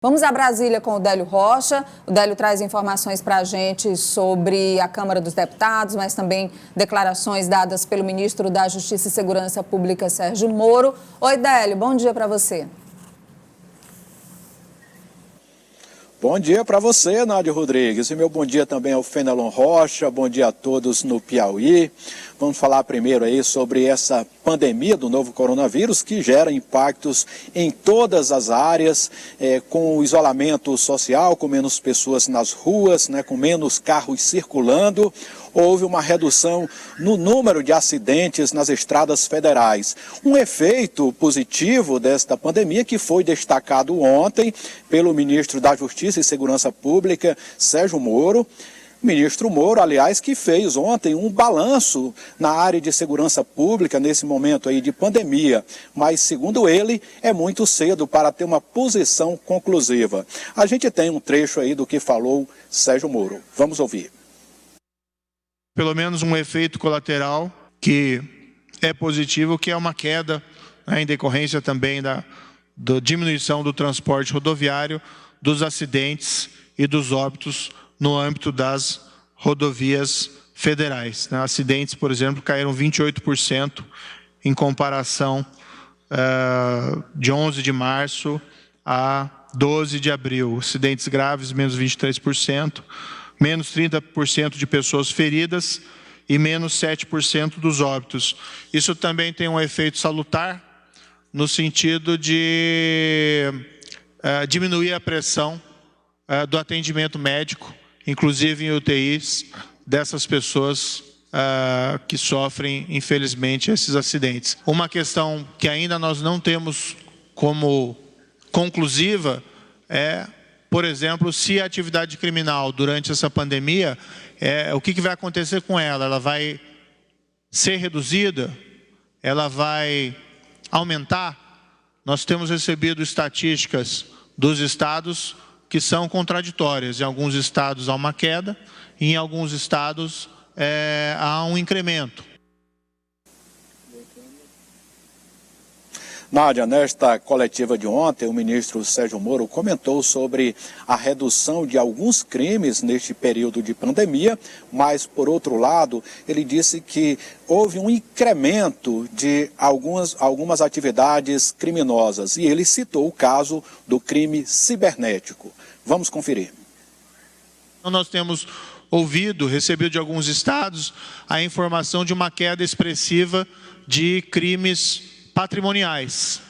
Vamos a Brasília com o Délio Rocha. O Délio traz informações para a gente sobre a Câmara dos Deputados, mas também declarações dadas pelo ministro da Justiça e Segurança Pública, Sérgio Moro. Oi, Délio, bom dia para você. Bom dia para você, Nádia Rodrigues, e meu bom dia também ao Fenelon Rocha, bom dia a todos no Piauí. Vamos falar primeiro aí sobre essa pandemia do novo coronavírus que gera impactos em todas as áreas, com o isolamento social, com menos pessoas nas ruas, com menos carros circulando. Houve uma redução no número de acidentes nas estradas federais. Um efeito positivo desta pandemia que foi destacado ontem pelo ministro da Justiça e Segurança Pública, Sérgio Moro. Ministro Moro, aliás, que fez ontem um balanço na área de segurança pública nesse momento aí de pandemia, mas segundo ele é muito cedo para ter uma posição conclusiva. A gente tem um trecho aí do que falou Sérgio Moro. Vamos ouvir. Pelo menos um efeito colateral que é positivo, que é uma queda, em decorrência também da diminuição do transporte rodoviário, dos acidentes e dos óbitos no âmbito das rodovias federais. Acidentes, por exemplo, caíram 28% em comparação de 11 de março a 12 de abril. Acidentes graves, menos 23%, menos 30% de pessoas feridas e menos 7% dos óbitos. Isso também tem um efeito salutar no sentido de diminuir a pressão do atendimento médico, inclusive em UTIs, dessas pessoas que sofrem, infelizmente, esses acidentes. Uma questão que ainda nós não temos como conclusiva é, por exemplo, se a atividade criminal durante essa pandemia, o que vai acontecer com ela? Ela vai ser reduzida? Ela vai aumentar? Nós temos recebido estatísticas dos estados que são contraditórias. Em alguns estados há uma queda, e em alguns estados há um incremento. Nádia, nesta coletiva de ontem, o ministro Sérgio Moro comentou sobre a redução de alguns crimes neste período de pandemia, mas, por outro lado, ele disse que houve um incremento de algumas atividades criminosas, e ele citou o caso do crime cibernético. Vamos conferir. Nós temos recebido de alguns estados a informação de uma queda expressiva de crimes patrimoniais,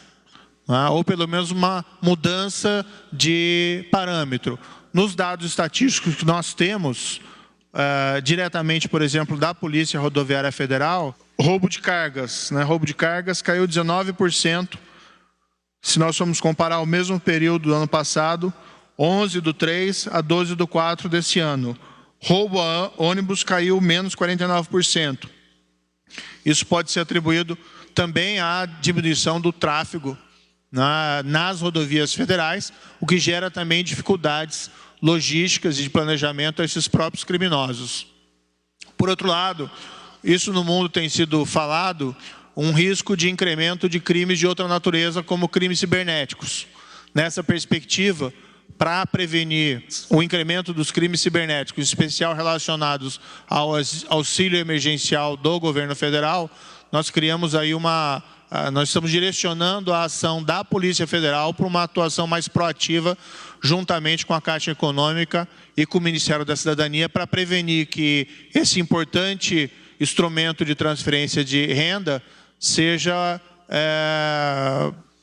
ou pelo menos uma mudança de parâmetro. Nos dados estatísticos que nós temos, diretamente, por exemplo, da Polícia Rodoviária Federal, roubo de cargas. Roubo de cargas caiu 19%, se nós formos comparar o mesmo período do ano passado, 11/3 a 12/4 desse ano. Roubo a ônibus caiu menos 49%. Isso pode ser atribuído também à diminuição do tráfego nas rodovias federais, o que gera também dificuldades logísticas e de planejamento a esses próprios criminosos. Por outro lado, isso no mundo tem sido falado, um risco de incremento de crimes de outra natureza, como crimes cibernéticos. Nessa perspectiva, para prevenir o incremento dos crimes cibernéticos, em especial relacionados ao auxílio emergencial do governo federal, nós criamos aí nós estamos direcionando a ação da Polícia Federal para uma atuação mais proativa, juntamente com a Caixa Econômica e com o Ministério da Cidadania, para prevenir que esse importante instrumento de transferência de renda seja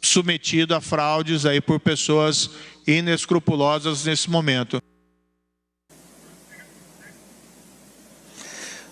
submetido a fraudes aí por pessoas inescrupulosas nesse momento.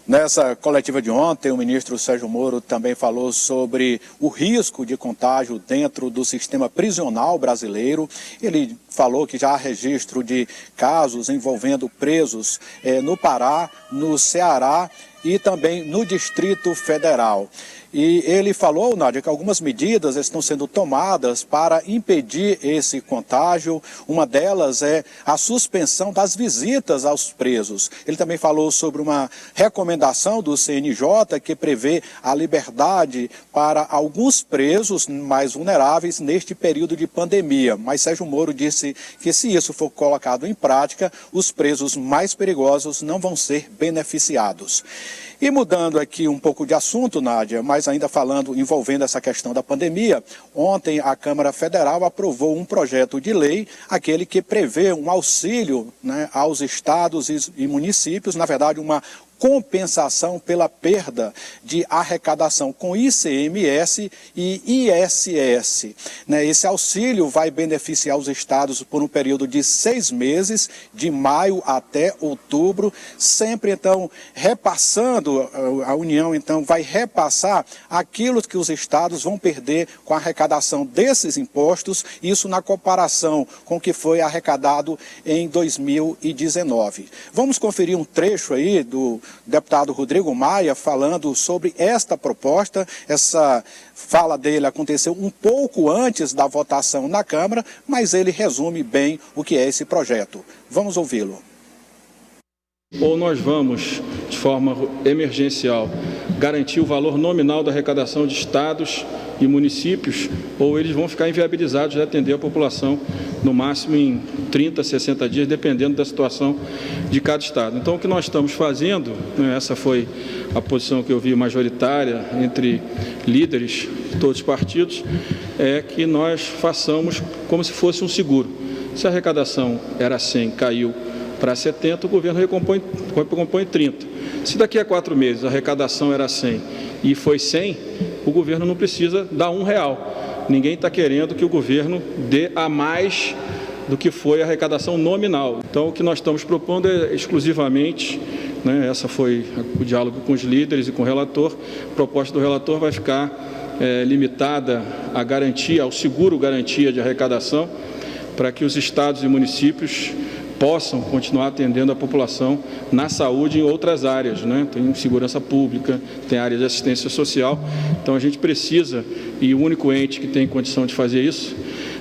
Nessa coletiva de ontem, o ministro Sérgio Moro também falou sobre o risco de contágio dentro do sistema prisional brasileiro. Ele falou que já há registro de casos envolvendo presos no Pará, no Ceará e também no Distrito Federal. E ele falou, Nádia, que algumas medidas estão sendo tomadas para impedir esse contágio. Uma delas é a suspensão das visitas aos presos. Ele também falou sobre uma recomendação do CNJ que prevê a liberdade para alguns presos mais vulneráveis neste período de pandemia. Mas Sérgio Moro disse que se isso for colocado em prática, os presos mais perigosos não vão ser beneficiados. E mudando aqui um pouco de assunto, Nádia, mas ainda falando, envolvendo essa questão da pandemia, ontem a Câmara Federal aprovou um projeto de lei, aquele que prevê um auxílio, né, aos estados e municípios, na verdade uma compensação pela perda de arrecadação com ICMS e ISS. Esse auxílio vai beneficiar os estados por um período de 6 meses, de maio até outubro, sempre então repassando, a União então vai repassar aquilo que os estados vão perder com a arrecadação desses impostos, isso na comparação com o que foi arrecadado em 2019. Vamos conferir um trecho aí do deputado Rodrigo Maia falando sobre esta proposta. Essa fala dele aconteceu um pouco antes da votação na Câmara, mas ele resume bem o que é esse projeto. Vamos ouvi-lo. Ou nós vamos, de forma emergencial, garantir o valor nominal da arrecadação de estados e municípios, ou eles vão ficar inviabilizados de atender a população, no máximo em 30, 60 dias, dependendo da situação de cada estado. Então, o que nós estamos fazendo, essa foi a posição que eu vi majoritária entre líderes de todos os partidos, é que nós façamos como se fosse um seguro. Se a arrecadação era 100, caiu para 70, o governo recompõe 30. Se daqui a 4 meses a arrecadação era 100 e foi 100, o governo não precisa dar R$1. Ninguém está querendo que o governo dê a mais do que foi a arrecadação nominal. Então, o que nós estamos propondo é exclusivamente, essa foi o diálogo com os líderes e com o relator, a proposta do relator vai ficar limitada à garantia, ao seguro garantia de arrecadação, para que os estados e municípios possam continuar atendendo a população na saúde em outras áreas, Tem segurança pública, tem área de assistência social, então a gente precisa, e o único ente que tem condição de fazer isso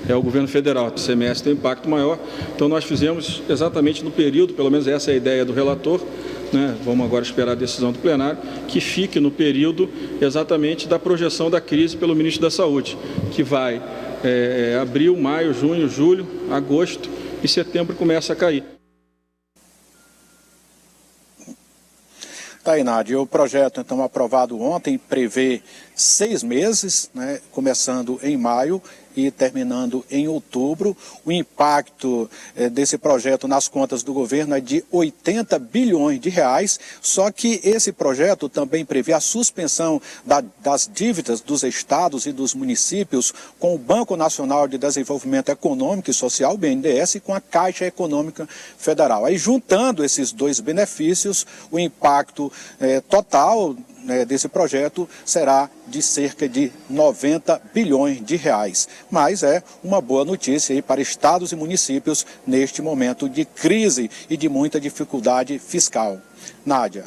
é o governo federal. O ICMS tem um impacto maior, então nós fizemos exatamente no período, pelo menos essa é a ideia do relator, vamos agora esperar a decisão do plenário, que fique no período exatamente da projeção da crise pelo ministro da Saúde, que vai abril, maio, junho, julho, agosto, e setembro começa a cair. Tá aí, Nádia. O projeto, então, aprovado ontem, prevê 6 meses, começando em maio e terminando em outubro. O impacto desse projeto nas contas do governo é de 80 bilhões de reais, só que esse projeto também prevê a suspensão das dívidas dos estados e dos municípios com o Banco Nacional de Desenvolvimento Econômico e Social, BNDES, e com a Caixa Econômica Federal. Aí, juntando esses dois benefícios, o impacto total desse projeto será de cerca de 90 bilhões de reais. Mas é uma boa notícia aí para estados e municípios neste momento de crise e de muita dificuldade fiscal. Nádia.